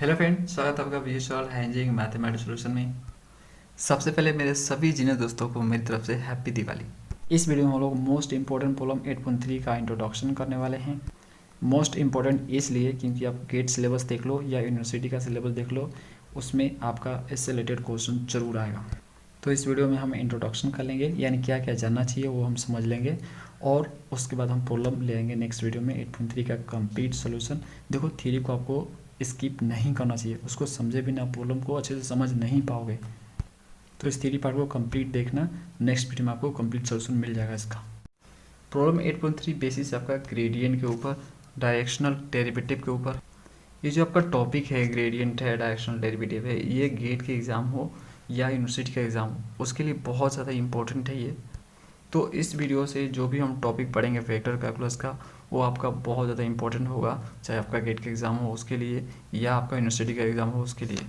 Hello friend, स्वागत है आपका ग्रूवल मैथमेटिक्स सॉल्यूशन में। सबसे पहले मेरे सभी जीनियस दोस्तों को मेरी तरफ से हैप्पी दिवाली। इस वीडियो में हम लोग मोस्ट इंपॉर्टेंट प्रॉब्लम 8.3 का इंट्रोडक्शन करने वाले हैं। मोस्ट इंपॉर्टेंट इसलिए क्योंकि आप गेट सिलेबस देख लो या यूनिवर्सिटी का सिलेबस देख लो, उसमें आपका इससे रिलेटेड क्वेश्चन जरूर आएगा। तो इस वीडियो में हम इंट्रोडक्शन कर लेंगे, यानी क्या क्या जानना चाहिए वो हम समझ लेंगे, और उसके बाद हम प्रॉब्लम ले आएंगे नेक्स्ट वीडियो में 8.3 का कंप्लीट सोल्यूशन। देखो, थ्योरी को आपको स्किप नहीं करना चाहिए, उसको समझे बिना प्रॉब्लम को अच्छे से समझ नहीं पाओगे। तो इस थ्योरी पार्ट को कंप्लीट देखना, नेक्स्ट वीडियो में आपको कंप्लीट सोल्यूशन मिल जाएगा इसका। प्रॉब्लम 8.3 बेसिस आपका ग्रेडियंट के ऊपर, डायरेक्शनल डेरिवेटिव के ऊपर। ये जो आपका टॉपिक है, ग्रेडियंट है, डायरेक्शनल डेरिवेटिव है, ये गेट के एग्ज़ाम हो या यूनिवर्सिटी का एग्ज़ाम हो, उसके लिए बहुत ज़्यादा इंपॉर्टेंट है ये। तो इस वीडियो से जो भी हम टॉपिक पढ़ेंगे वेक्टर कैलकुलस का, वो आपका बहुत ज़्यादा इंपॉर्टेंट होगा, चाहे आपका गेट का एग्ज़ाम हो उसके लिए या आपका यूनिवर्सिटी का एग्ज़ाम हो उसके लिए।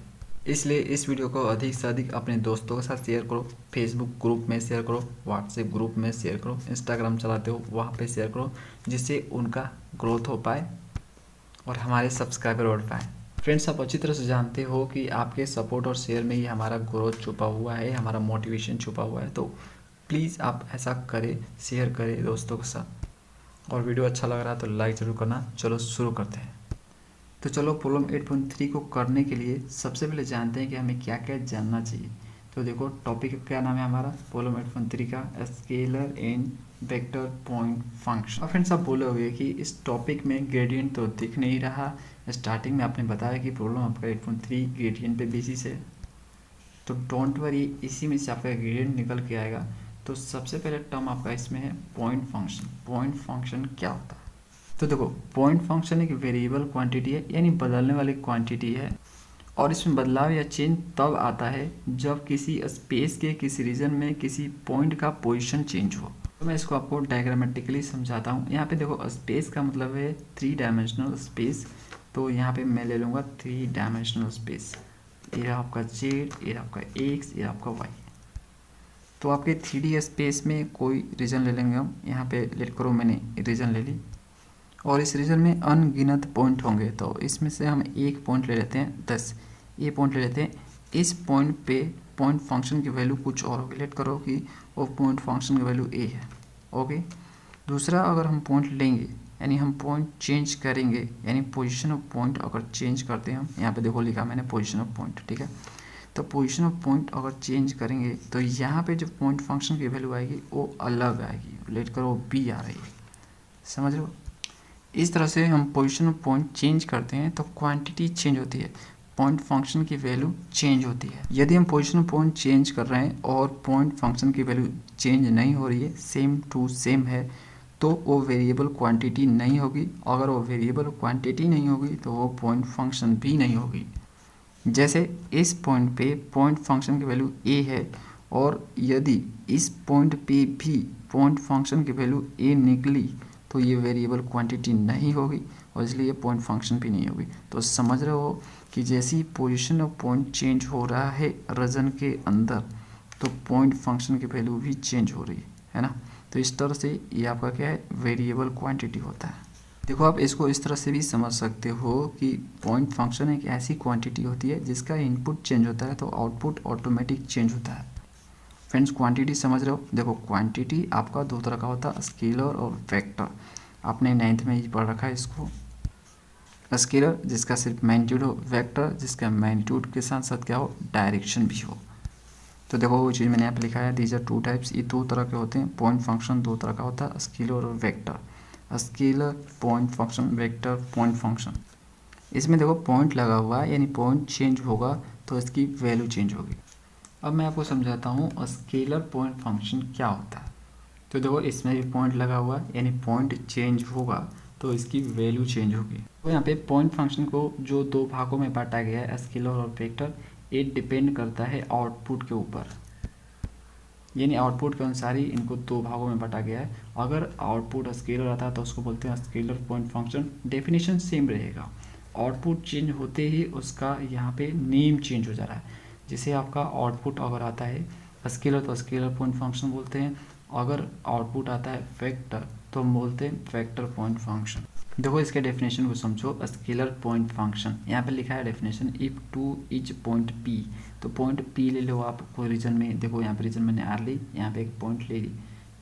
इसलिए इस वीडियो को अधिक से अधिक अपने दोस्तों के साथ शेयर करो, फेसबुक ग्रुप में शेयर करो, व्हाट्सएप ग्रुप में शेयर करो, इंस्टाग्राम चलाते हो वहाँ पे शेयर करो, जिससे उनका ग्रोथ हो पाए और हमारे सब्सक्राइबर बढ़ पाए। फ्रेंड्स, आप अच्छी तरह से जानते हो कि आपके सपोर्ट और शेयर में ही हमारा ग्रोथ छुपा हुआ है, हमारा मोटिवेशन छुपा हुआ है। तो प्लीज़ आप ऐसा करें, शेयर करें दोस्तों के साथ, और वीडियो अच्छा लग रहा है तो लाइक ज़रूर करना। चलो शुरू करते हैं। तो चलो, प्रॉब्लम 8.3 को करने के लिए सबसे पहले जानते हैं कि हमें क्या क्या जानना चाहिए। तो देखो, टॉपिक क्या नाम है हमारा प्रॉब्लम 8.3 का, scalar and vector point function. और फ्रेंड्स, आप बोलोगे कि इस टॉपिक में ग्रेडियंट तो दिख नहीं रहा। स्टार्टिंग में आपने बताया कि प्रॉब्लम आपका 8.3 ग्रेडियंट पे बेसिस है, तो डोंट वरी, इसी में से आपका ग्रेडियंट निकल के आएगा। तो सबसे पहले टर्म आपका इसमें है पॉइंट फंक्शन। पॉइंट फंक्शन क्या होता है? तो देखो, पॉइंट फंक्शन एक वेरिएबल क्वांटिटी है, यानी बदलने वाली क्वांटिटी है, और इसमें बदलाव या चेंज तब आता है जब किसी स्पेस के किसी रीजन में किसी पॉइंट का पोजीशन चेंज हो। तो मैं इसको आपको डायग्रामेटिकली समझाता हूँ। यहाँ पे देखो, स्पेस का मतलब है 3 डायमेंशनल स्पेस। तो यहाँ पे मैं ले लूँगा 3 डायमेंशनल स्पेस। ये आपका जेड, ये आपका एक्स, ये आपका वाई। तो आपके 3D स्पेस में कोई रीजन ले लेंगे हम। यहाँ पे लेट करो, मैंने रीजन ले ली, और इस रीजन में अनगिनत पॉइंट होंगे। तो इसमें से हम एक पॉइंट ले लेते हैं 10, ये पॉइंट ले लेते हैं। इस पॉइंट पे पॉइंट फंक्शन की वैल्यू कुछ और होगी। लेट करो कि वो पॉइंट फंक्शन की वैल्यू ए है। ओके, दूसरा, अगर हम पॉइंट लेंगे यानी हम पॉइंट चेंज करेंगे, यानी पोजीशन ऑफ पॉइंट अगर चेंज करते हैं हम, यहाँ पे देखो लिखा मैंने पोजीशन ऑफ पॉइंट, ठीक है। तो पोजीशन ऑफ पॉइंट अगर चेंज करेंगे तो यहाँ पे जो पॉइंट फंक्शन की वैल्यू आएगी वो अलग आएगी। लेट करो बी आ रही है, समझ लो। इस तरह से हम पोजीशन ऑफ पॉइंट चेंज करते हैं तो क्वांटिटी चेंज होती है, पॉइंट फंक्शन की वैल्यू चेंज होती है। यदि हम पोजीशन ऑफ पॉइंट चेंज कर रहे हैं और पॉइंट फंक्शन की वैल्यू चेंज नहीं हो रही है, सेम टू सेम है, तो वो वेरिएबल क्वांटिटी नहीं होगी। अगर वो वेरिएबल क्वांटिटी नहीं होगी तो वो पॉइंट फंक्शन भी नहीं होगी। जैसे इस पॉइंट पे पॉइंट फंक्शन की वैल्यू ए है, और यदि इस पॉइंट पे भी पॉइंट फंक्शन की वैल्यू ए निकली तो ये वेरिएबल क्वांटिटी नहीं होगी, और इसलिए ये पॉइंट फंक्शन भी नहीं होगी। तो समझ रहे हो कि जैसे ही पोजीशन ऑफ पॉइंट चेंज हो रहा है रीजन के अंदर, तो पॉइंट फंक्शन की वैल्यू भी चेंज हो रही है ना। तो इस तरह से ये आपका क्या है, वेरिएबल क्वांटिटी होता है। देखो, आप इसको इस तरह से भी समझ सकते हो कि पॉइंट फंक्शन एक ऐसी क्वांटिटी होती है जिसका इनपुट चेंज होता है तो आउटपुट ऑटोमेटिक चेंज होता है। फ्रेंड्स, क्वांटिटी समझ रहे हो? देखो, क्वांटिटी आपका दो तरह का होता है, स्केलर और वेक्टर। आपने 9th में ही पढ़ रखा है इसको। स्केलर जिसका सिर्फ मैग्नीट्यूड हो, वेक्टर जिसका मैग्नीट्यूड के साथ साथ क्या हो, डायरेक्शन भी हो। तो देखो, वो चीज़ मैंने यहाँ पे लिखा है, दीज आर 2 टाइप्स। ये 2 तरह के होते हैं। पॉइंट फंक्शन 2 तरह का होता है, स्केलर और vector. Scalar point function, vector point function. इसमें देखो पॉइंट लगा हुआ है, यानी पॉइंट चेंज होगा तो इसकी वैल्यू चेंज होगी। अब मैं आपको समझाता हूँ स्केलर पॉइंट फंक्शन क्या होता है। तो देखो, इसमें भी पॉइंट लगा हुआ है, यानी पॉइंट चेंज होगा तो इसकी वैल्यू चेंज होगी। तो यहाँ पे पॉइंट फंक्शन को जो 2 भागों में बांटा गया है, स्केलर और वेक्टर, ये डिपेंड करता है आउटपुट के ऊपर, यानी आउटपुट के अनुसार ही इनको 2 भागों में बांटा गया है। अगर आउटपुट स्केलर आता है तो उसको बोलते हैं scalar point function, definition same रहेगा। आउटपुट चेंज होते ही उसका यहाँ पे नेम चेंज हो जा रहा है। जैसे आपका आउटपुट अगर आता है स्केलर तो स्केलर पॉइंट फंक्शन बोलते हैं, अगर आउटपुट आता है वेक्टर तो हम बोलते हैं वेक्टर पॉइंट फंक्शन। देखो इसके डेफिनेशन को समझो। स्केलर पॉइंट फंक्शन, यहाँ पे लिखा है definition, if to each point P, तो पॉइंट पी ले लो आप कोई रीजन में। देखो यहाँ पे रीजन मैंने आर ली, यहाँ पे एक पॉइंट ले ली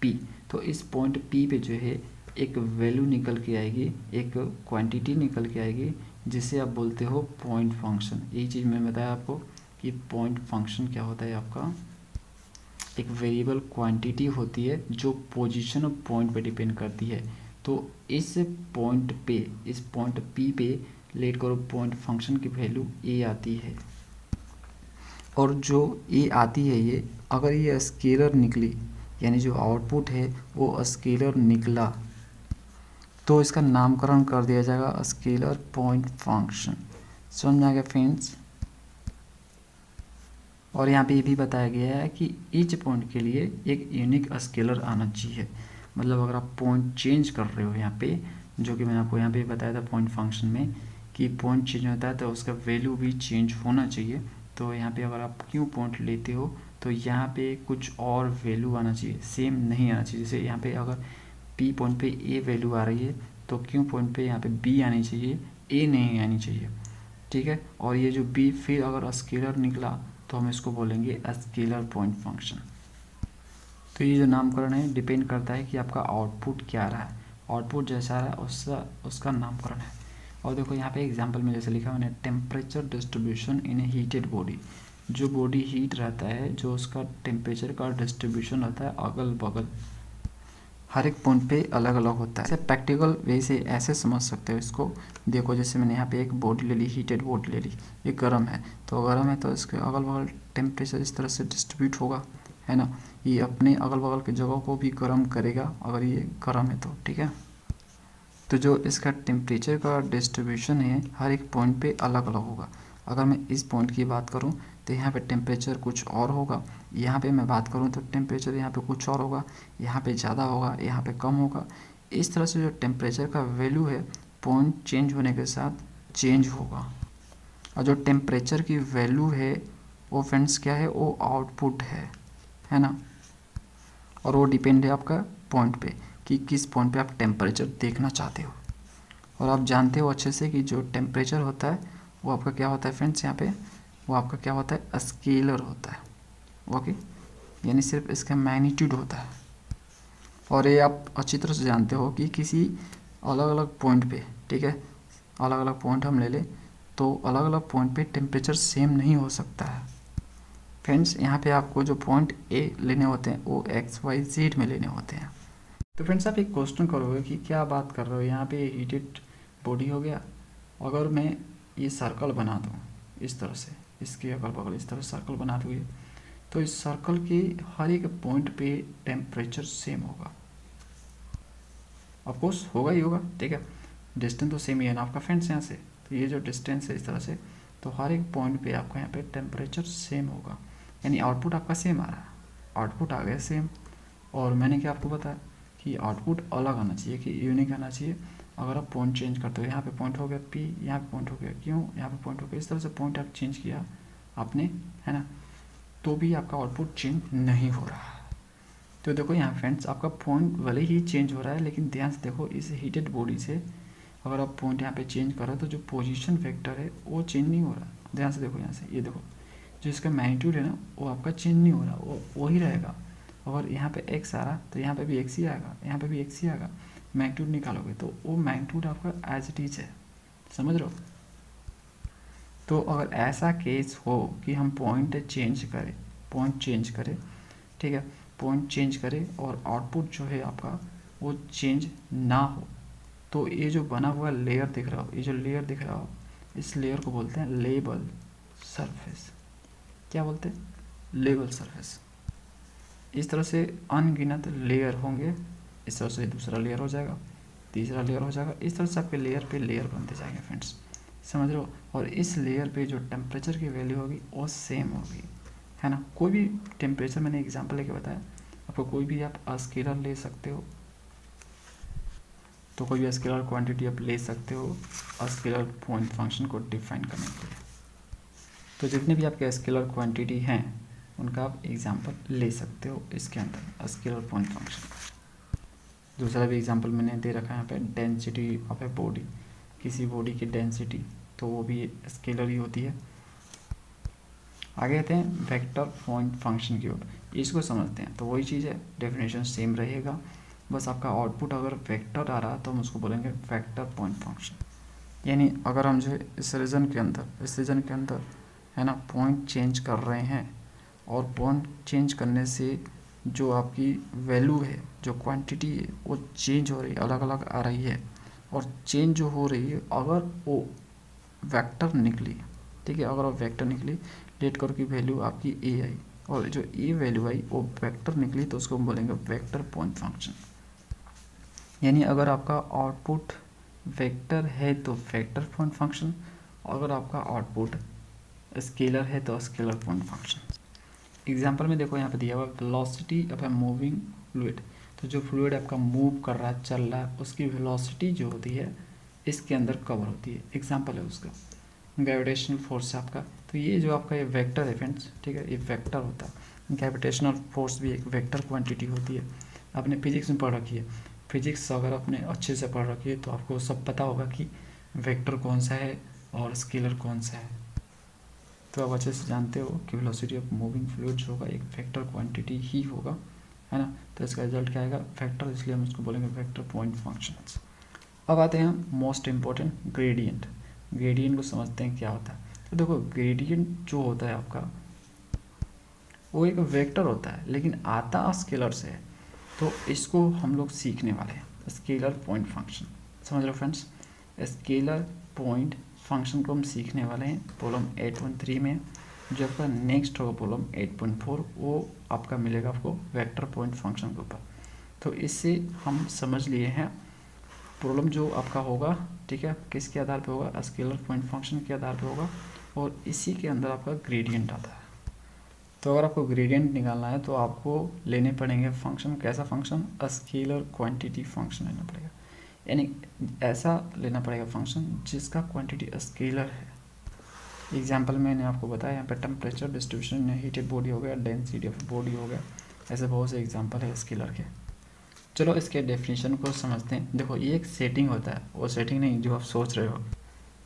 पी, तो इस पॉइंट पी पे जो है एक वैल्यू निकल के आएगी, एक क्वांटिटी निकल के आएगी, जिसे आप बोलते हो पॉइंट फंक्शन। यही चीज़ मैं बताया आपको कि पॉइंट फंक्शन क्या होता है आपका, एक वेरिएबल क्वांटिटी होती है जो पोजीशन ऑफ पॉइंट पे डिपेंड करती है। तो इस पॉइंट पे, इस पॉइंट पी पे लेट करो पॉइंट फंक्शन की वैल्यू ए आती है, और जो ए आती है ये, अगर ये स्केलर निकली, यानी जो आउटपुट है वो स्केलर निकला, तो इसका नामकरण कर दिया जाएगा स्केलर पॉइंट फंक्शन। समझ में आ गया फ्रेंड्स। और यहाँ पे ये भी बताया गया है कि ईच पॉइंट के लिए एक यूनिक स्केलर आना चाहिए। मतलब अगर आप पॉइंट चेंज कर रहे हो यहाँ पे, जो कि मैंने आपको यहाँ पे बताया था पॉइंट फंक्शन में कि पॉइंट चेंज होता है तो उसका वैल्यू भी चेंज होना चाहिए। तो यहाँ पे अगर आप क्यू पॉइंट लेते हो तो यहाँ पे कुछ और वैल्यू आना चाहिए, सेम नहीं आना चाहिए। जैसे यहाँ पे अगर पी पॉइंट पे ए वैल्यू आ रही है तो क्यू पॉइंट पे यहाँ पे बी आनी चाहिए, ए नहीं आनी चाहिए, ठीक है। और ये जो बी फिर अगर स्केलर निकला तो हम इसको बोलेंगे स्केलर पॉइंट फंक्शन। तो ये जो नामकरण है डिपेंड करता है कि आपका आउटपुट क्या रहा है, आउटपुट जैसा आ रहा है उसका नामकरण है। और देखो यहाँ पे एग्जांपल में जैसे लिखा मैंने, temperature distribution in A heated body. जो बॉडी हीट रहता है, जो उसका टेम्परेचर का डिस्ट्रीब्यूशन रहता है अगल बगल, हर एक पॉइंट पे अलग अलग होता है। जैसे प्रैक्टिकल वे से ऐसे समझ सकते हो इसको। देखो जैसे मैंने यहाँ पे एक बॉडी ले ली, हीटेड बॉडी ले ली, ये गर्म है, तो गर्म है तो इसके अगल बगल टेम्परेचर इस तरह से डिस्ट्रीब्यूट होगा, है ना। ये अपने अगल बगल की जगह को भी गर्म करेगा अगर ये गर्म है तो, ठीक है। तो जो इसका टेम्परेचर का डिस्ट्रीब्यूशन है हर एक पॉइंट पे अलग अलग होगा। अगर मैं इस पॉइंट की बात करूं तो यहाँ पे टेम्परेचर कुछ और होगा, यहाँ पे मैं बात करूं तो टेम्परेचर यहाँ पे कुछ और होगा, यहाँ पे ज़्यादा होगा, यहाँ पे कम होगा। इस तरह से जो टेम्परेचर का वैल्यू है पॉइंट चेंज होने के साथ चेंज होगा। और जो टेम्परेचर की वैल्यू है वो फ्रेंड्स क्या है, वो आउटपुट है ना। और वो डिपेंड है आपका पॉइंट पे कि किस पॉइंट पे आप टेम्परेचर देखना चाहते हो। और आप जानते हो अच्छे से कि जो टेम्परेचर होता है वो आपका क्या होता है फ्रेंड्स, यहाँ पे वो आपका क्या होता है, स्केलर होता है, ओके। यानी सिर्फ इसका मैग्नीट्यूड होता है। और ये आप अच्छी तरह से जानते हो कि किसी अलग अलग पॉइंट पे, ठीक है, अलग अलग पॉइंट हम ले लें तो अलग अलग पॉइंट पे टेम्परेचर सेम नहीं हो सकता है फ्रेंड्स। यहाँ पे आपको जो पॉइंट ए लेने होते हैं वो एक्स वाई जेड में लेने होते हैं। तो फ्रेंड्स आप एक क्वेश्चन करोगे कि क्या बात कर रहे हो, यहाँ पे हीटेड बॉडी हो गया, अगर मैं ये सर्कल बना दूँ इस तरह से, इसके अगल बगल इस तरह सर्कल बना दूँ ये, तो इस सर्कल के हर एक पॉइंट पे टेम्परेचर सेम होगा, ऑफकोर्स होगा ही होगा, ठीक है। डिस्टेंस तो सेम ही है ना आपका फ्रेंड्स यहाँ से, तो ये जो डिस्टेंस है इस तरह से, तो हर एक पॉइंट पे आपका यहाँ पे टेम्परेचर सेम होगा, यानी आउटपुट आपका सेम आ रहा है, आउटपुट आ गया सेम। और मैंने क्या आपको बताया कि आउटपुट अलग आना चाहिए, कि यूनिक आना चाहिए। अगर आप पॉइंट चेंज करते हो, यहाँ पे पॉइंट हो गया पी, यहाँ पे पॉइंट हो गया क्यों, यहाँ पे पॉइंट हो गया, इस तरह से पॉइंट आप चेंज किया आपने, है ना, तो भी आपका आउटपुट चेंज नहीं हो रहा है। तो देखो यहाँ फ्रेंड्स आपका पॉइंट भले ही चेंज हो रहा है, लेकिन ध्यान से देखो इस हीटेड बॉडी से अगर आप पॉइंट यहाँ पे चेंज करो तो जो पोजीशन वेक्टर है वो चेंज नहीं हो रहा। ध्यान से देखो यहाँ से, ये देखो जो इसका मैग्नीट्यूड है ना वो आपका चेंज नहीं हो रहा, वो ही रहेगा। अगर यहाँ पे एक्स आ रहा तो यहाँ पे भी एक्स ही आएगा, यहाँ पे भी एक्स ही आएगा। मैग्नीट्यूड निकालोगे तो वो मैग्नीट्यूड आपका एज इट इज है, समझ रहे हो। तो अगर ऐसा केस हो कि हम पॉइंट चेंज करें, ठीक है, पॉइंट चेंज करें और आउटपुट जो है आपका वो चेंज ना हो, तो ये जो बना हुआ लेयर दिख रहा हो, ये जो लेयर दिख रहा हो, इस लेयर को बोलते हैं लेबल सरफेस। क्या बोलते हैं, लेबल सरफेस। इस तरह से अनगिनत लेयर होंगे, इस तरह से दूसरा लेयर हो जाएगा, तीसरा लेयर हो जाएगा, इस तरह से आपके लेयर पे लेयर बनते जाएंगे फ्रेंड्स, समझ रहे हो। और इस लेयर पे जो टेम्परेचर की वैल्यू होगी वो सेम होगी, है ना। कोई भी टेम्परेचर मैंने एग्जांपल लेके बताया आपको, कोई भी आप स्केलर ले सकते हो, तो कोई भी स्केलर क्वांटिटी आप ले सकते हो स्केलर पॉइंट फंक्शन को डिफाइन करने के लिए। तो जितने भी आपके स्केलर क्वांटिटी हैं उनका आप एग्जांपल ले सकते हो इसके अंदर स्केलर पॉइंट फंक्शन। दूसरा भी एग्जांपल मैंने दे रखा है यहाँ पे, डेंसिटी ऑफ ए बॉडी, किसी बॉडी की डेंसिटी, तो वो भी स्केलर ही होती है। आगे आते हैं वेक्टर पॉइंट फंक्शन की ओर, इसको समझते हैं। तो वही चीज़ है, डेफिनेशन सेम रहेगा, बस आपका आउटपुट अगर वेक्टर आ रहा है तो हम उसको बोलेंगे वेक्टर पॉइंट फंक्शन। यानी अगर हम जो है इस रीजन के अंदर है ना पॉइंट चेंज कर रहे हैं, और पॉइंट चेंज करने से जो आपकी वैल्यू है, जो क्वांटिटी है, वो चेंज हो रही है, अलग अलग आ रही है, और चेंज जो हो रही है अगर वो वेक्टर निकली, ठीक है, अगर वो वेक्टर निकली, लेट कर की वैल्यू आपकी ए आई, और जो ए वैल्यू आई वो वेक्टर निकली, तो उसको हम बोलेंगे वेक्टर पॉइंट फंक्शन। यानी अगर आपका आउटपुट वेक्टर है तो वेक्टर पॉइंट फंक्शन, अगर आपका आउटपुट स्केलर है तो स्केलर पॉइंट फंक्शन। एग्जांपल में देखो यहाँ पे दिया हुआ velocity of a moving fluid, तो जो फ्लूइड आपका मूव कर रहा है, चल रहा है, उसकी वेलोसिटी जो होती है इसके अंदर कवर होती है। एग्जांपल है उसका ग्रेविटेशनल फोर्स आपका, तो ये जो आपका ये वेक्टर है फ्रेंड्स, ठीक है, ये वेक्टर होता है। ग्रेविटेशनल फोर्स भी एक वेक्टर क्वांटिटी होती है, आपने फिजिक्स में पढ़ रखी है। फिजिक्स अगर आपने अच्छे से पढ़ रखी है तो आपको सब पता होगा कि वेक्टर कौन सा है और स्केलर कौन सा है। तो आप अच्छे से जानते हो कि वेलोसिटी ऑफ मूविंग फ्लूइड जो होगा एक वेक्टर क्वांटिटी ही होगा, है ना। तो इसका रिजल्ट क्या आएगा, वेक्टर, इसलिए हम इसको बोलेंगे वेक्टर पॉइंट फंक्शंस। अब आते हैं मोस्ट इम्पोर्टेंट ग्रेडियंट। ग्रेडियंट को समझते हैं क्या होता है। तो देखो ग्रेडियंट जो होता है आपका वो एक वेक्टर होता है, लेकिन आता स्केलर से है, तो इसको हम लोग सीखने वाले हैं, स्केलर पॉइंट फंक्शन। समझ लो फ्रेंड्स, स्केलर पॉइंट फंक्शन को हम सीखने वाले हैं प्रॉब्लम 8.3 में। जो आपका नेक्स्ट होगा प्रॉब्लम 8.4, वो आपका मिलेगा आपको वेक्टर पॉइंट फंक्शन के ऊपर। तो इससे हम समझ लिए हैं प्रॉब्लम जो आपका होगा, ठीक है, किसके आधार पे होगा, स्केलर पॉइंट फंक्शन के आधार पे होगा, और इसी के अंदर आपका ग्रेडियंट आता है। तो अगर आपको ग्रेडियंट निकालना है तो आपको लेने पड़ेंगे फंक्शन, कैसा फंक्शन, स्केलर क्वांटिटी फंक्शन लेना पड़ेगा। यानी ऐसा लेना पड़ेगा फंक्शन जिसका क्वांटिटी स्केलर है। एग्जांपल मैंने आपको बताया, यहाँ पे टेम्परेचर, डिस्ट्रीब्यूशन, हीटेड बॉडी हो गया, डेंसिटी ऑफ बॉडी हो गया, ऐसे बहुत से एग्जांपल है स्केलर के। चलो इसके डेफिनेशन को समझते हैं। देखो ये एक सेटिंग होता है, वो सेटिंग नहीं जो आप सोच रहे हो।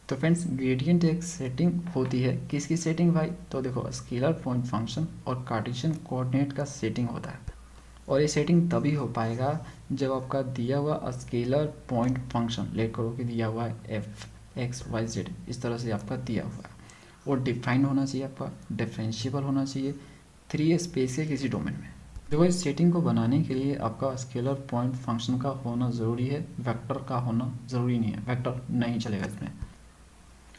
तो फ्रेंड्स ग्रेडियंट एक सेटिंग होती है, किसकी सेटिंग भाई, तो देखो स्केलर पॉइंट फंक्शन और कार्टेशियन कोऑर्डिनेट का सेटिंग होता है। और ये सेटिंग तभी हो पाएगा जब आपका दिया हुआ स्केलर पॉइंट फंक्शन, लेट करो कि दिया हुआ है एफ एक्स वाई जेड, इस तरह से आपका दिया हुआ है, और डिफाइंड होना चाहिए, आपका डिफरेंशिएबल होना चाहिए 3 स्पेस के किसी डोमेन में। देखो इस सेटिंग को बनाने के लिए आपका स्केलर पॉइंट फंक्शन का होना ज़रूरी है, वेक्टर का होना ज़रूरी नहीं है, वेक्टर नहीं चलेगा इसमें।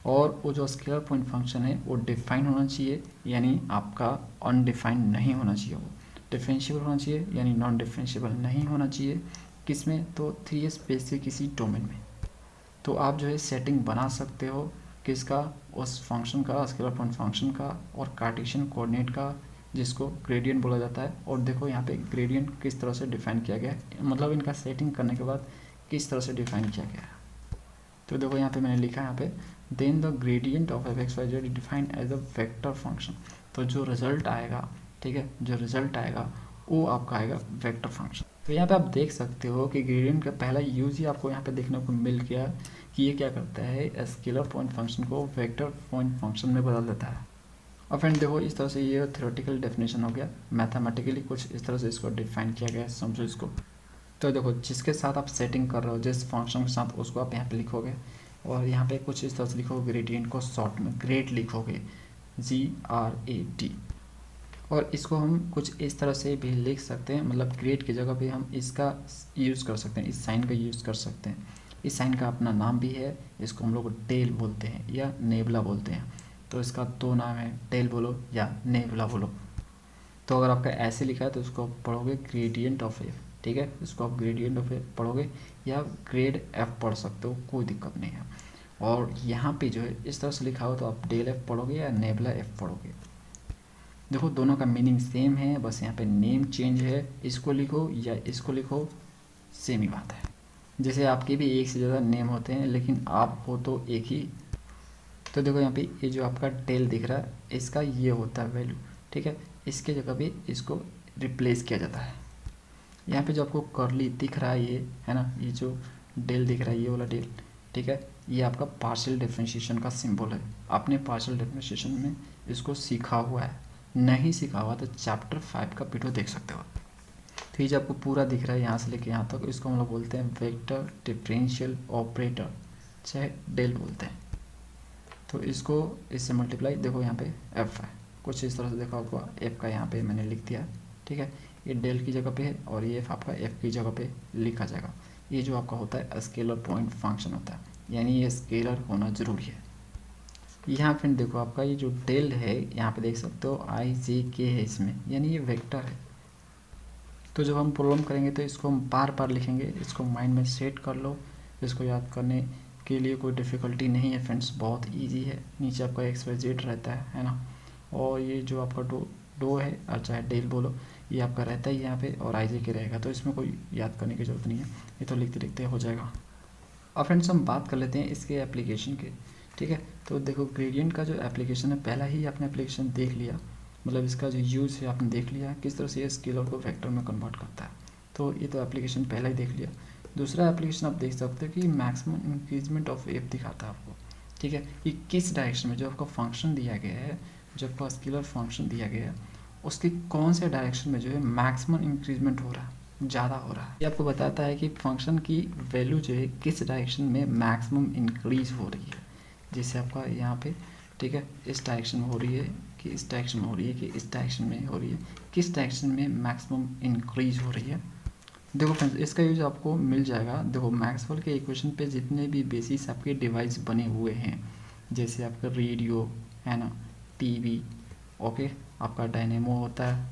और वो जो स्केलर पॉइंट फंक्शन है वो डिफाइन होना चाहिए, यानी आपका अनडिफाइंड नहीं होना चाहिए, वो डिफरेंशिएबल होना चाहिए, यानी नॉन डिफरेंशिएबल नहीं होना चाहिए। किसमें, तो 3 स्पेस के किसी डोमेन में। तो आप जो है सेटिंग बना सकते हो किसका, उस फंक्शन का, स्केलर पॉइंट फंक्शन का, और कार्टेशियन कोऑर्डिनेट का, जिसको ग्रेडियंट बोला जाता है। और देखो यहाँ पे ग्रेडियंट किस तरह से डिफाइन किया गया है, मतलब इनका सेटिंग करने के बाद किस तरह से डिफाइन किया गया है। तो देखो यहाँ पे मैंने लिखा है यहाँ पे, then the gradient of f x y z defined as a vector function. तो जो रिजल्ट आएगा, ठीक है, जो रिजल्ट आएगा वो आपका आएगा वेक्टर फंक्शन। तो यहाँ पे आप देख सकते हो कि ग्रेडियंट का पहला यूज ही आपको यहाँ पे देखने को मिल गया कि ये क्या करता है, स्केलर पॉइंट फंक्शन को वेक्टर पॉइंट फंक्शन में बदल देता है। और फ्रेंड देखो इस तरह से ये थ्योरेटिकल डेफिनेशन हो गया, मैथमेटिकली कुछ इस तरह से इसको डिफाइन किया गया है, समझो इसको। तो देखो जिसके साथ आप सेटिंग कर रहे हो, जिस फंक्शन के साथ, उसको आप यहाँ पे लिखोगे, और यहाँ पे कुछ इस तरह से लिखोगे, ग्रेडियंट को शॉर्ट में ग्रेड लिखोगे, GRAD। और इसको हम कुछ इस तरह से भी लिख सकते हैं, मतलब ग्रेड की जगह पे हम इसका यूज़ कर सकते हैं, इस साइन का यूज़ कर सकते हैं। इस साइन का अपना नाम भी है, इसको हम लोग टेल बोलते हैं या नेबला बोलते हैं। तो इसका 2 नाम है, टेल बोलो या नेबला बोलो। तो अगर आपका ऐसे लिखा है तो इसको आप पढ़ोगे ग्रेडियंट ऑफ एफ, ठीक है, इसको आप ग्रेडियंट ऑफ एफ पढ़ोगे, या ग्रेड एफ पढ़ सकते हो, कोई दिक्कत नहीं है। और यहाँ पे जो है इस तरह से लिखा हो तो आप डेल एफ पढ़ोगे या नेबला एफ पढ़ोगे। देखो दोनों का मीनिंग सेम है, बस यहाँ पे नेम चेंज है, इसको लिखो या इसको लिखो, सेम ही बात है। जैसे आपके भी एक से ज़्यादा नेम होते हैं, लेकिन आप हो तो एक ही। तो देखो यहाँ पे ये जो आपका टेल दिख रहा है, इसका ये होता है वैल्यू, ठीक है, इसके जगह पे इसको रिप्लेस किया जाता है। यहाँ पे जो आपको कर्ली दिख रहा है ये है ना, ये जो डेल दिख रहा है ये वाला डेल, ठीक है, ये आपका पार्शियल डिफरेंशिएशन का सिंबल है। आपने पार्शियल डिफरेंशिएशन में इसको सीखा हुआ है, नहीं सीखा हुआ तो चैप्टर 5 का वीडियो देख सकते हो। तो ये जो आपको पूरा दिख रहा है यहाँ से लेके यहाँ तक, इसको हम लोग बोलते हैं वेक्टर डिफरेंशियल ऑपरेटर, चाहे डेल बोलते हैं। तो इसको इससे मल्टीप्लाई, देखो यहाँ पे एफ है, कुछ इस तरह से देखा होगा, एफ का यहाँ पे मैंने लिख दिया, ठीक है, ये डेल की जगह पे है और ये एफ आपका एफ की जगह पे लिखा जाएगा। ये जो आपका होता है स्केलर पॉइंट फंक्शन होता है, यानी ये स्केलर होना ज़रूरी है। यहाँ फिर देखो आपका ये जो डेल है यहाँ पे देख सकते हो आई जे के है इसमें, यानी ये वेक्टर है। तो जब हम प्रॉब्लम करेंगे तो इसको हम बार बार लिखेंगे, इसको माइंड में सेट कर लो। इसको याद करने के लिए कोई डिफ़िकल्टी नहीं है फ्रेंड्स, बहुत इजी है। नीचे आपका एक्स वाई जेड रहता है ना, और ये जो आपका डो है और चाहे डेल बोलो, ये आपका रहता है यहाँ पे और आई जे के रहेगा, तो इसमें कोई याद करने की ज़रूरत नहीं है, ये तो लिखते लिखते हो जाएगा। अब फ्रेंड्स हम बात कर लेते हैं इसके एप्लीकेशन के, ठीक है। तो देखो ग्रेडियंट का जो एप्लीकेशन है, पहला ही आपने एप्लीकेशन देख लिया, मतलब इसका जो यूज़ है आपने देख लिया किस तरह से ये स्केलर को वेक्टर में कन्वर्ट करता है, तो ये तो एप्लीकेशन पहला ही देख लिया। दूसरा एप्लीकेशन आप देख सकते हो कि मैक्सिमम इंक्रीजमेंट ऑफ एफ दिखाता है आपको, ठीक है, कि किस डायरेक्शन में जो आपका फंक्शन दिया गया है, जो आपका स्केलर फंक्शन दिया गया है, उसके कौन से डायरेक्शन में जो है मैक्सिमम इंक्रीजमेंट हो रहा है, ज़्यादा हो रहा है। ये आपको बताता है कि फंक्शन की वैल्यू जो है किस डायरेक्शन में मैक्सिमम इंक्रीज हो रही है। जैसे आपका यहाँ पे, ठीक है, इस डायरेक्शन में हो रही है कि इस डायरेक्शन में हो रही है कि इस डायरेक्शन में हो रही है, किस डायरेक्शन में मैक्सिमम इंक्रीज हो रही है। देखो फ्रेंड्स इसका यूज आपको मिल जाएगा। देखो मैक्सवेल के इक्वेशन पे जितने भी बेसिस आपके डिवाइस बने हुए हैं, जैसे आपका रेडियो है ना, टीवी, ओके, आपका डायनेमो होता है,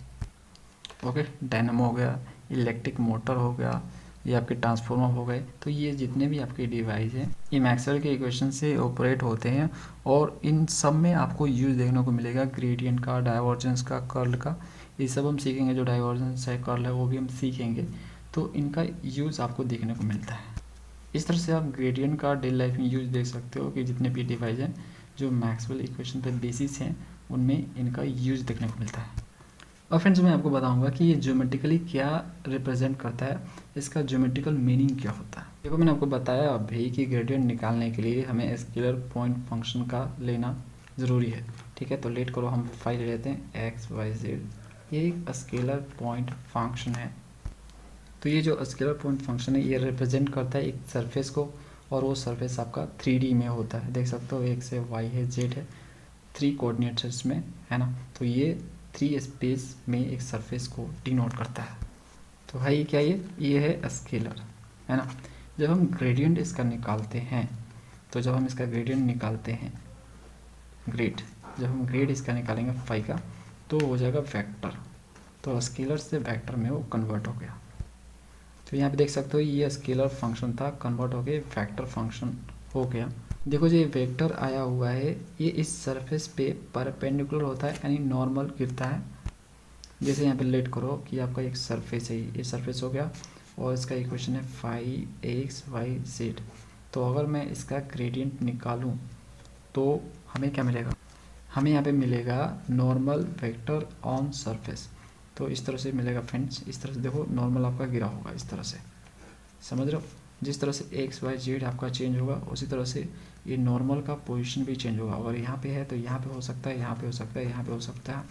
ओके, डायनेमो हो गया, इलेक्ट्रिक मोटर हो गया, ये आपके ट्रांसफार्मर हो गए, तो ये जितने भी आपके डिवाइस हैं ये मैक्सवेल के इक्वेशन से ऑपरेट होते हैं, और इन सब में आपको यूज देखने को मिलेगा ग्रेडियंट का, डाइवर्जेंस का, कर्ल का, ये सब हम सीखेंगे। जो डाइवर्जेंस है, कर्ल है, वो भी हम सीखेंगे, तो इनका यूज़ आपको देखने को मिलता है। इस तरह से आप ग्रेडियंट का डेली लाइफ में यूज़ देख सकते हो कि जितने भी डिवाइस हैं जो मैक्सवेल इक्वेशन पे बेसिस हैं उनमें इनका यूज़ देखने को मिलता है। और फ्रेंड्स मैं आपको बताऊंगा कि ये ज्योमेट्रिकली क्या रिप्रेजेंट करता है, इसका ज्योमेट्रिकल मीनिंग क्या होता है। देखो मैंने आपको बताया अभी कि ग्रेडियंट निकालने के लिए हमें स्केलर पॉइंट फंक्शन का लेना ज़रूरी है, ठीक है। तो लेट करो हम फाइल ले लेते हैं एक्स वाई जेड, ये एक स्केलर पॉइंट फंक्शन है। तो ये जो स्केलर पॉइंट फंक्शन है ये रिप्रेजेंट करता है एक सरफेस को, और वो सरफेस आपका 3D में होता है, देख सकते हो, एक्स है, वाई है, जेड है, 3 कोऑर्डिनेट्स इसमें है ना। तो ये 3 स्पेस में एक सरफेस को डिनोट करता है। तो भाई क्या ये है स्केलर, है ना। जब हम ग्रेडियंट इसका निकालते हैं, तो जब हम इसका ग्रेडियंट निकालते हैं, जब हम ग्रेड इसका निकालेंगे फाई का, तो हो जाएगा वेक्टर। तो स्केलर से वेक्टर में वो कन्वर्ट हो गया। तो यहाँ पे देख सकते हो ये स्केलर फंक्शन था, कन्वर्ट हो गया वेक्टर फंक्शन हो गया। देखो जो ये वेक्टर आया हुआ है ये इस सरफेस पे परपेंडिकुलर होता है, यानी नॉर्मल गिरता है। जैसे यहाँ पे लेट करो कि आपका एक सरफेस है, ये सरफेस हो गया और इसका इक्वेशन है फाई एक्स वाई जेड। तो अगर मैं इसका ग्रेडियंट निकालूँ तो हमें क्या मिलेगा, हमें यहाँ पे मिलेगा नॉर्मल वेक्टर ऑन सरफेस। तो इस तरह से मिलेगा फ्रेंड्स, इस तरह से देखो नॉर्मल आपका गिरा होगा इस तरह से, समझ रहे हो। जिस तरह से एक्स वाई जेड आपका चेंज होगा उसी तरह से ये नॉर्मल का पोजीशन भी चेंज होगा। अगर यहाँ पे है तो यहाँ पे हो सकता है, यहाँ पे हो सकता है, यहाँ पे हो सकता है।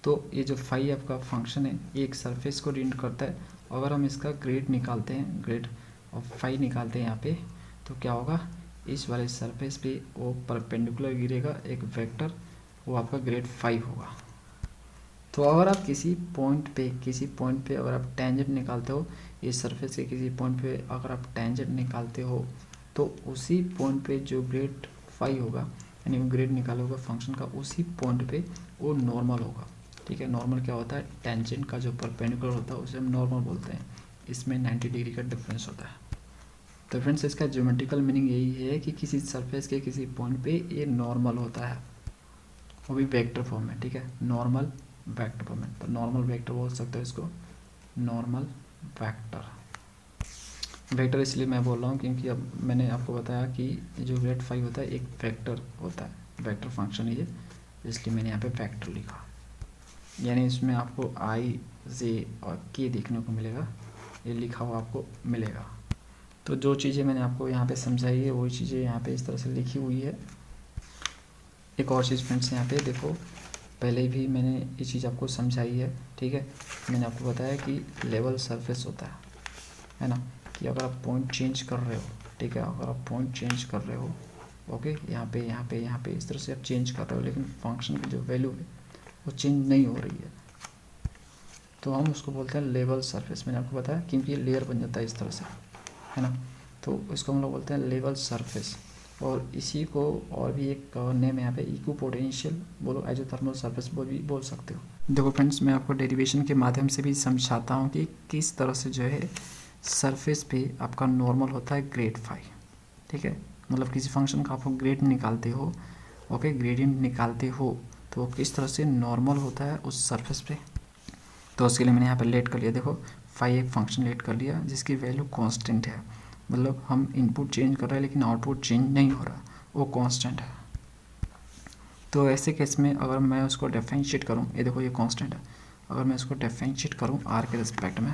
तो ये जो फाई आपका फंक्शन है ये एक सरफेस को डिनोट करता है। अगर हम इसका ग्रेड निकालते हैं, ग्रेड ऑफ फाई निकालते हैं यहाँ पे, तो क्या होगा, इस वाले सरफेस पे वो परपेंडिकुलर गिरेगा एक वेक्टर, वो आपका ग्रेड 5 होगा। तो अगर आप किसी पॉइंट पे अगर आप टेंजेंट निकालते हो, इस सरफेस के किसी पॉइंट पे अगर आप टेंजेंट निकालते हो, तो उसी पॉइंट पे जो ग्रेड 5 होगा, यानी वो ग्रेड निकालोगे फंक्शन का, उसी पॉइंट पे वो नॉर्मल होगा, ठीक है। नॉर्मल क्या होता है, टेंजेंट का जो परपेंडिकुलर होता है उसे हम नॉर्मल बोलते हैं। इसमें 90 डिग्री का डिफरेंस होता है। तो फ्रेंड्स इसका ज्योमेट्रिकल मीनिंग यही है कि किसी सरफेस के किसी पॉइंट पे ये नॉर्मल होता है, वो भी वेक्टर फॉर्म में, ठीक है, नॉर्मल वेक्टर फॉर्म में। तो नॉर्मल वेक्टर बोल सकते हो इसको, नॉर्मल वेक्टर इसलिए मैं बोल रहा हूँ क्योंकि अब मैंने आपको बताया कि जो ग्रेड 5 होता है एक वेक्टर होता है, वेक्टर फंक्शन है ये, इसलिए मैंने यहाँ पे वेक्टर लिखा। यानी इसमें आपको आई जे और के देखने को मिलेगा, ये लिखा हुआ आपको मिलेगा। तो जो चीज़ें मैंने आपको यहाँ पे समझाई है वही चीज़ें यहाँ पे इस तरह से लिखी हुई है। एक और चीज़ फ्रेंड्स यहाँ पे देखो, पहले भी मैंने ये चीज़ आपको समझाई है, ठीक है। मैंने आपको बताया कि लेवल सरफेस होता है ना, कि अगर आप पॉइंट चेंज कर रहे हो, ठीक है, अगर आप पॉइंट चेंज कर रहे हो, ओके, यहाँ पे यहाँ पे यहाँ पे इस तरह से आप चेंज कर रहे हो, लेकिन फंक्शन की जो वैल्यू है वो चेंज नहीं हो रही है, तो हम उसको बोलते हैं लेवल सरफेस। मैंने आपको बताया क्योंकि ये लेयर बन जाता है इस तरह से, है ना, तो इसको हम लोग बोलते हैं लेवल सरफेस। और इसी को और भी एक नेम यहाँ पे इक्विपोटेंशियल बोलो, आइसोथर्मल सरफेस भी बोल सकते हो। देखो फ्रेंड्स, मैं आपको डेरिवेशन के माध्यम से भी समझाता हूँ कि किस तरह से जो है सरफेस पे आपका नॉर्मल होता है ग्रेड 5, ठीक है। मतलब किसी फंक्शन का आप ग्रेड निकालते हो, ओके, ग्रेडियंट निकालते हो, तो वो किस तरह से नॉर्मल होता है उस सरफेस पे। तो उसके लिए मैंने यहाँ पे लेट कर लिया, देखो फाई एक फंक्शन लेट कर लिया जिसकी वैल्यू कांस्टेंट है, मतलब हम इनपुट चेंज कर रहे हैं लेकिन आउटपुट चेंज नहीं हो रहा, वो कांस्टेंट है। तो ऐसे केस में अगर मैं उसको डिफरेंशिएट करूँ, ये देखो ये कांस्टेंट है, अगर मैं इसको डिफरेंशिएट करूँ आर के रिस्पेक्ट में,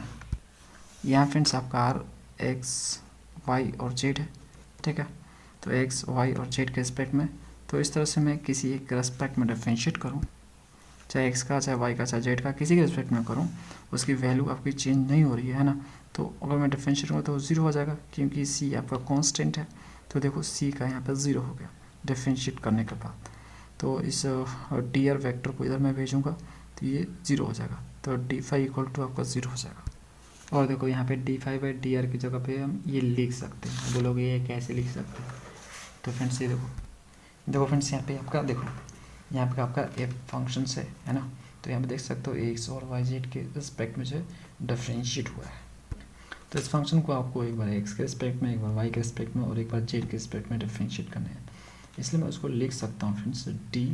यहाँ फ्रेंड्स आपका आर एक्स वाई और जेड है, ठीक है, तो एक्स वाई और जेड के रिस्पेक्ट में, तो इस तरह से मैं किसी एक रिस्पेक्ट में डिफरेंशिएट करूँ, चाहे एक्स का, चाहे वाई का, चाहे जेड का, किसी के रिस्पेक्ट में करूँ, उसकी वैल्यू आपकी चेंज नहीं हो रही है ना, तो अगर मैं डिफरेंशिएट करूँ तो ज़ीरो हो जाएगा क्योंकि सी आपका कांस्टेंट है। तो देखो सी का यहाँ पर ज़ीरो हो गया डिफरेंशिएट करने के बाद। तो इस डी आर वैक्टर को इधर मैं भेजूँगा तो ये ज़ीरो हो जाएगा, तो डी फाई इक्वल टू आपका ज़ीरो हो जाएगा। और देखो यहाँ पे d phi by d r की जगह पे हम ये लिख सकते हैं। बोलोगे ये कैसे लिख सकते हैं, तो फ्रेंड्स ये देखो फ्रेंड्स, यहाँ पे आपका देखो, यहाँ पे आपका एफ फंक्शन है ना, तो यहाँ पे देख सकते हो एक्स और वाई जेड के रिस्पेक्ट में जो डिफरेंशिएट हुआ है। तो इस फंक्शन को आपको एक बार एक्स के रिस्पेक्ट में, एक बार वाई के रिस्पेक्ट में और एक बार जेड के रिस्पेक्ट में डिफरेंशिएट करना है, इसलिए मैं उसको लिख सकता हूँ friends d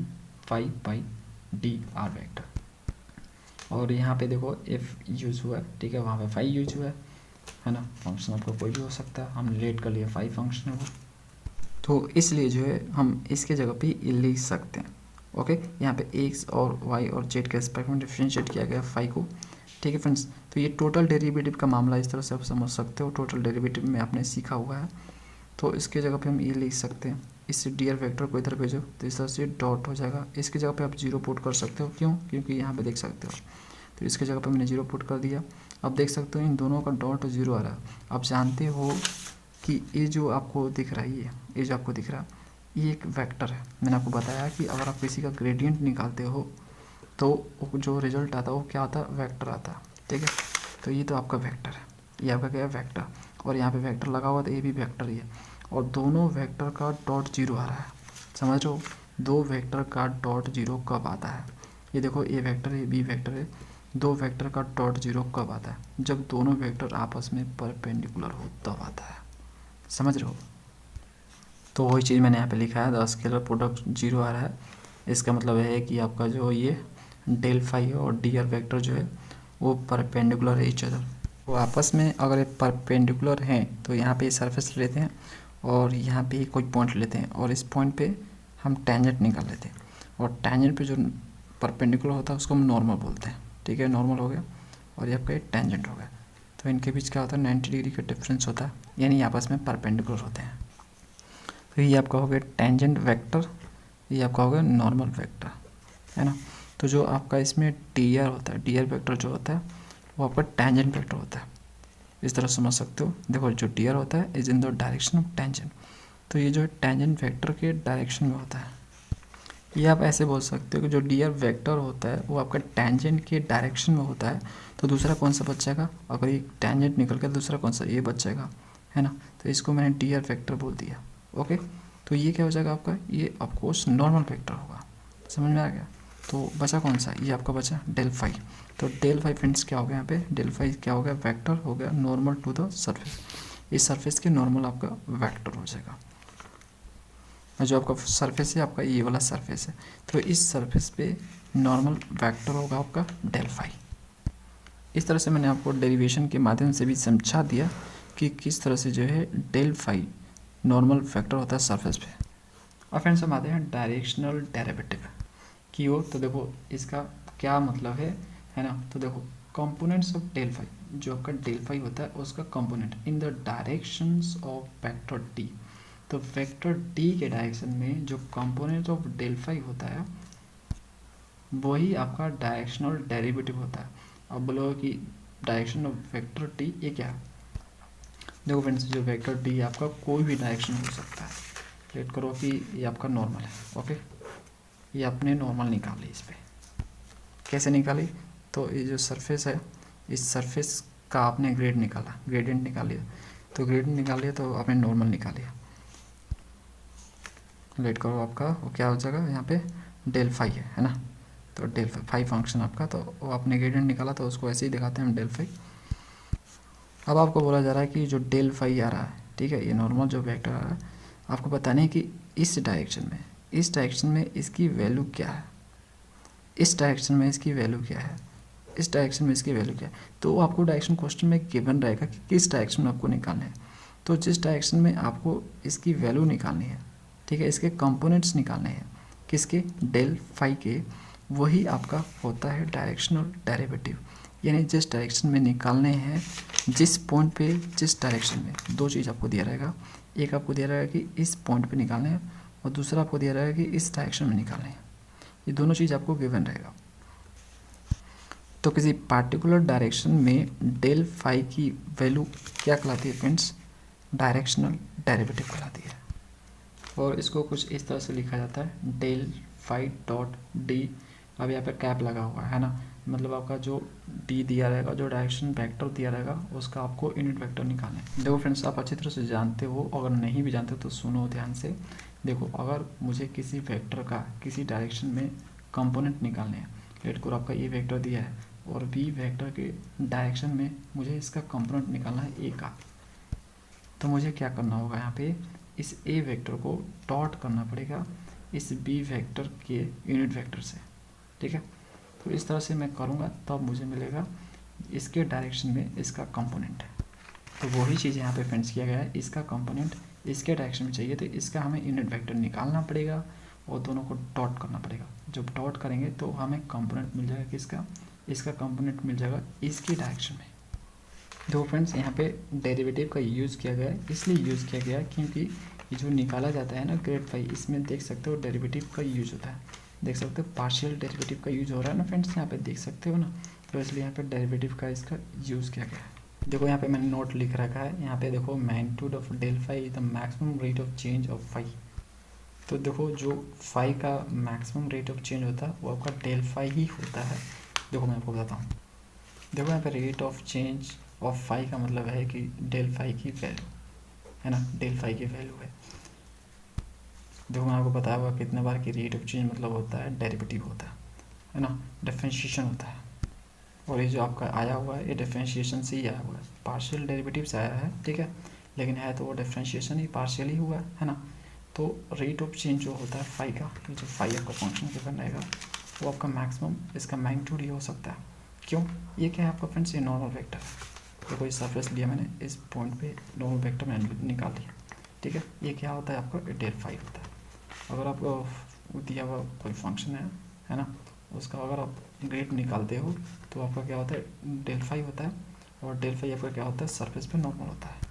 phi by d r vector. और यहाँ पे देखो एफ यूज हुआ है, ठीक है, वहाँ पे फाई यूज हुआ है ना, फंक्शन आपको कोई भी हो सकता है, हमने लेट कर लिया फाई फंक्शन है वो, तो इसलिए जो है हम इसके जगह पे लिख सकते हैं, ओके। यहाँ पे एक्स और वाई और जेड के रिस्पेक्ट में डिफरेंशिएट किया गया फाई को, ठीक है फ्रेंड्स। तो ये टोटल डेरिवेटिव का मामला इस तरह से आप समझ सकते हो, टोटल डेरिवेटिव में आपने सीखा हुआ है, तो इसके जगह पे हम ये लिख सकते हैं, इस डी आर वैक्टर को इधर भेजो तो इस तरह से डॉट हो जाएगा, इसकी जगह पे आप जीरो पुट कर सकते हो, क्यों, क्योंकि यहाँ पे देख सकते हो, तो इसके जगह पे मैंने जीरो पुट कर दिया। अब देख सकते हो इन दोनों का डॉट जीरो आ रहा है। आप जानते हो कि ये जो आपको दिख रहा है, ये जो आपको दिख रहा है ये एक वेक्टर है। मैंने आपको बताया कि अगर आप किसी का ग्रेडियंट निकालते हो तो जो रिजल्ट आता है वो क्या आता है, वेक्टर आता है, ठीक है। तो ये तो आपका वेक्टर है, ये आपका क्या है, वेक्टर, और यहाँ पे वेक्टर लगा हुआ तो ये भी वेक्टर ही है, और दोनों वेक्टर का डॉट जीरो आ रहा है, समझ लो। दो वेक्टर का डॉट जीरो कब आता है, ये देखो ए वेक्टर है, बी वेक्टर है, दो वेक्टर का डॉट जीरो कब आता है, जब दोनों वेक्टर आपस में परपेंडिकुलर हो तब आता है, समझ रहे हो। तो वही चीज़ मैंने यहाँ पे लिखा है, द स्केलर प्रोडक्ट जीरो आ रहा है, इसका मतलब है कि आपका जो ये डेल फाई और डी आर वैक्टर जो है वो परपेंडिकुलर है ईच अदर, वो आपस में अगर ये परपेंडिकुलर हैं तो यहाँ पे सरफेस लेते हैं और यहाँ पे कोई पॉइंट लेते हैं और इस पॉइंट पे हम टेंजेंट निकाल लेते हैं, और टेंजेंट पे जो परपेंडिकुलर होता है उसको हम नॉर्मल बोलते हैं, ठीक है, नॉर्मल हो गया, और ये आपका ये टेंजेंट हो गया। तो इनके बीच क्या होता है, 90 डिग्री का डिफरेंस होता है, यानी आपस में परपेंडिकुलर होते हैं। तो ये आपका हो गया टेंजेंट वेक्टर, ये आपका हो गया नॉर्मल वेक्टर, है ना। तो जो आपका इसमें डी आर होता है, डी आर वेक्टर जो होता है वो आपका टेंजेंट वेक्टर होता है, इस तरह समझ सकते हो। देखो जो डी आर होता है is in the direction of tangent, तो ये जो टेंजेंट वेक्टर के डायरेक्शन में होता है। ये आप ऐसे बोल सकते हो कि जो डी आर वेक्टर होता है वो आपका टेंजेंट के डायरेक्शन में होता है, तो दूसरा कौन सा बच जाएगा, अगर ये टेंजेंट निकल के दूसरा कौन सा, ये बच जाएगा, है ना। तो इसको मैंने डी आर वेक्टर बोल दिया, ओके। तो ये क्या हो जाएगा आपका, ये ऑफकोर्स नॉर्मल वेक्टर होगा, समझ में आ गया। तो बचा कौन सा, ये आपका बचा डेल फाई। तो डेल फाई फ्रेंड्स क्या हो गया यहाँ पे, डेल फाई क्या हो गया, वेक्टर हो गया नॉर्मल टू द सरफेस, इस सरफेस के नॉर्मल आपका वेक्टर हो जाएगा, और जो आपका सरफेस है आपका ये वाला सरफेस है, तो इस सरफेस पे नॉर्मल वेक्टर होगा आपका डेल फाई। इस तरह से मैंने आपको डेरिवेशन के माध्यम से भी समझा दिया कि किस तरह से जो है डेल फाई नॉर्मल वेक्टर होता है सरफेस पे। और फ्रेंड्स हम आते हैं डायरेक्शनल डेरिवेटिव की ओर। तो देखो इसका क्या मतलब है ना। तो देखो कंपोनेंट्स ऑफ डेल फाई, जो आपका डेल फाई होता है उसका component in the directions of vector D. तो वेक्टर डी के डायरेक्शन में जो कंपोनेंट ऑफ डेल फाई होता है वही आपका डायरेक्शनल डेरिवेटिव होता है। अब बोलोगे कि डायरेक्शन ऑफ वेक्टर डी ये क्या है? देखो फ्रेंड्स, जो वेक्टर डी आपका कोई भी डायरेक्शन हो सकता है। लेट करो कि ये आपका नॉर्मल है, ओके। ये आपने नॉर्मल निकाली, इस पर कैसे निकाली? तो ये जो सरफेस है, इस सरफेस का आपने ग्रेडियंट निकाल लिया। तो ग्रेडियंट निकाल लिया तो आपने नॉर्मल निकाल लिया। लेट करो, आपका वो क्या हो जाएगा, यहाँ पे डेल फाई है ना। तो डेल फाई फंक्शन आपका, तो वो आपने ग्रेडियंट निकाला तो उसको ऐसे ही दिखाते हैं हम, डेल फाई। अब आपको बोला जा रहा है कि जो डेल फाई आ रहा है, ठीक है, ये नॉर्मल जो वेक्टर आ रहा है, आपको बताना है कि इस डायरेक्शन में इसकी वैल्यू क्या है, इस डायरेक्शन में इसकी वैल्यू क्या है, इस डायरेक्शन में इसकी वैल्यू क्या है। तो आपको डायरेक्शन क्वेश्चन में गिवन रहेगा कि किस डायरेक्शन में आपको निकालना है। तो जिस डायरेक्शन में आपको इसकी वैल्यू निकालनी है, ठीक है, इसके कंपोनेंट्स निकालने हैं, किसके, डेल फाई के, वही आपका होता है डायरेक्शनल डेरिवेटिव। यानी जिस डायरेक्शन में निकालने हैं, जिस पॉइंट पे, जिस डायरेक्शन में, दो चीज़ आपको दिया रहेगा। एक आपको दिया रहेगा कि इस पॉइंट पे निकालने हैं, और दूसरा आपको दिया रहेगा कि इस डायरेक्शन में निकालने हैं। ये दोनों चीज़ आपको गिवन रहेगा। तो किसी पार्टिकुलर डायरेक्शन में डेल फाई की वैल्यू क्या कहलाती है फ्रेंड्स? डायरेक्शनल डेरिवेटिव कहलाती है। और इसको कुछ इस तरह से लिखा जाता है, डेल फाई डॉट डी। अब यहाँ पे कैप लगा हुआ है ना, मतलब आपका जो डी दिया रहेगा, जो डायरेक्शन वेक्टर दिया रहेगा, उसका आपको यूनिट वेक्टर निकालना है। देखो फ्रेंड्स, आप अच्छी तरह से जानते हो, अगर नहीं भी जानते हो तो सुनो ध्यान से। देखो, अगर मुझे किसी वेक्टर का किसी डायरेक्शन में कंपोनेंट निकालने हैं, लेट करो आपका ए वेक्टर दिया है और बी वेक्टर के डायरेक्शन में मुझे इसका कंपोनेंट निकालना है ए का, तो मुझे क्या करना होगा, यहाँ पे इस ए वेक्टर को डॉट करना पड़ेगा इस बी वेक्टर के यूनिट वेक्टर से, ठीक है। तो इस तरह से मैं करूँगा तब मुझे मिलेगा इसके डायरेक्शन में इसका कंपोनेंट है। तो वही चीज़ यहाँ पे फ्रेंड्स किया गया है, इसका कंपोनेंट इसके डायरेक्शन में चाहिए तो इसका हमें यूनिट वेक्टर निकालना पड़ेगा और दोनों को डॉट करना पड़ेगा। जब डॉट करेंगे तो हमें कंपोनेंट मिल जाएगा किसका, इसका कंपोनेंट मिल जाएगा इसकी डायरेक्शन में। देखो फ्रेंड्स, यहाँ पे डेरिवेटिव का यूज़ किया गया है, इसलिए यूज़ किया गया है क्योंकि ये जो निकाला जाता है ना ग्रेड फाई, इसमें देख सकते हो डेरिवेटिव का यूज होता है, देख सकते हो पार्शियल डेरिवेटिव का यूज हो रहा है ना फ्रेंड्स, यहाँ पे देख सकते हो ना। तो इसलिए यहाँ पे डेरिवेटिव का इसका यूज़ किया गया है। देखो यहाँ पे मैंने नोट लिख रखा है, यहाँ पे देखो magnitude of del phi is the maximum rate of change of phi. तो देखो जो फाई का मैक्सिमम रेट ऑफ चेंज होता है वो आपका डेल फाई ही होता है। देखो मैं आपको बताता हूँ, देखो यहाँ पे rate of change of phi का मतलब है कि डेल फाई की वैल्यू है ना, डेल फाई की वैल्यू है। देखो मैं आपको बताया हुआ कितने बार कि रेट ऑफ चेंज मतलब होता है डेरिवेटिव होता है ना, डिफरेंशिएशन होता है। और ये जो आपका आया हुआ है ये डिफरेंशिएशन से ही आया हुआ है, पार्शियल डेरिवेटिव से आया है, ठीक है, लेकिन है तो वो डिफरेंशिएशन ही पार्शियल ही हुआ है ना। तो रेट ऑफ चेंज जो होता है फाई का, ये जो फाई आपका फंक्शन गिवन रहेगा वो आपका मैक्सिमम, इसका मैग्नीट्यूड ही हो सकता है। क्यों? ये क्या है आपका फ्रेंड्स, ये नॉर्मल वेक्टर है। देखो इस सरफेस लिया मैंने, इस पॉइंट पे नॉर्मल वेक्टर मैंने निकाल लिया, ठीक है। ये क्या होता है आपका, डेल फाई होता है। अगर आपको दिया हुआ कोई फंक्शन है ना, उसका अगर आप ग्रेड निकालते हो तो आपका क्या होता है, डेल फाई होता है। और डेल फाई आपका क्या होता है, सरफेस पे नॉर्मल होता है।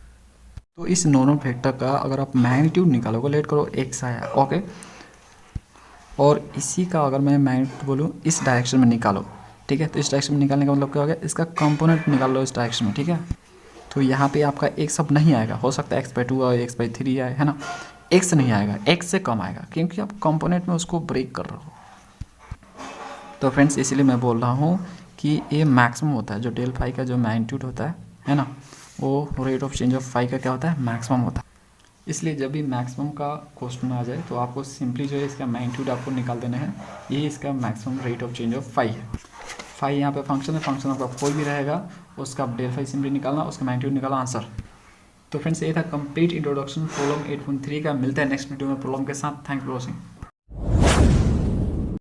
तो इस नॉर्मल वेक्टर का अगर आप मैग्नीट्यूड निकालोगे, लेट करो एक्स आया, ओके, और इसी का अगर मैं मैग्नीट्यूड बोलूँ इस डायरेक्शन में निकालो, ठीक है। तो इस डायरेक्शन में निकालने का मतलब क्या हो गया, इसका कंपोनेंट निकाल लो इस डायरेक्शन में, ठीक है। तो यहाँ पे आपका एक सब नहीं आएगा, हो सकता है x/2 आए, x/3 आए, है ना, x नहीं आएगा, x से कम आएगा क्योंकि आप कंपोनेंट में उसको ब्रेक कर रहे हो। तो फ्रेंड्स इसलिए मैं बोल रहा हूँ कि ये मैक्सिमम होता है, जो डेल फाई का जो मैग्नीट्यूड होता है ना, वो rate of change of phi का क्या होता है, मैक्सिमम होता है। इसलिए जब भी मैक्सिमम का क्वेश्चन आ जाए तो आपको सिंपली जो है इसका मैग्नीट्यूड आपको निकाल देना है, ये इसका maximum rate of change of phi है। फाई यहाँ पे फंक्शन है, फंक्शन आपका कोई भी रहेगा, उसका डेल फाई सिंपली निकालना, उसका मैग्नीट्यूड निकालना, आंसर। तो फ्रेंड्स ये था कंप्लीट इंट्रोडक्शन प्रॉब्लम 8.3 का। मिलता है नेक्स्ट वीडियो में प्रॉब्लम के साथ। Thank you for watching.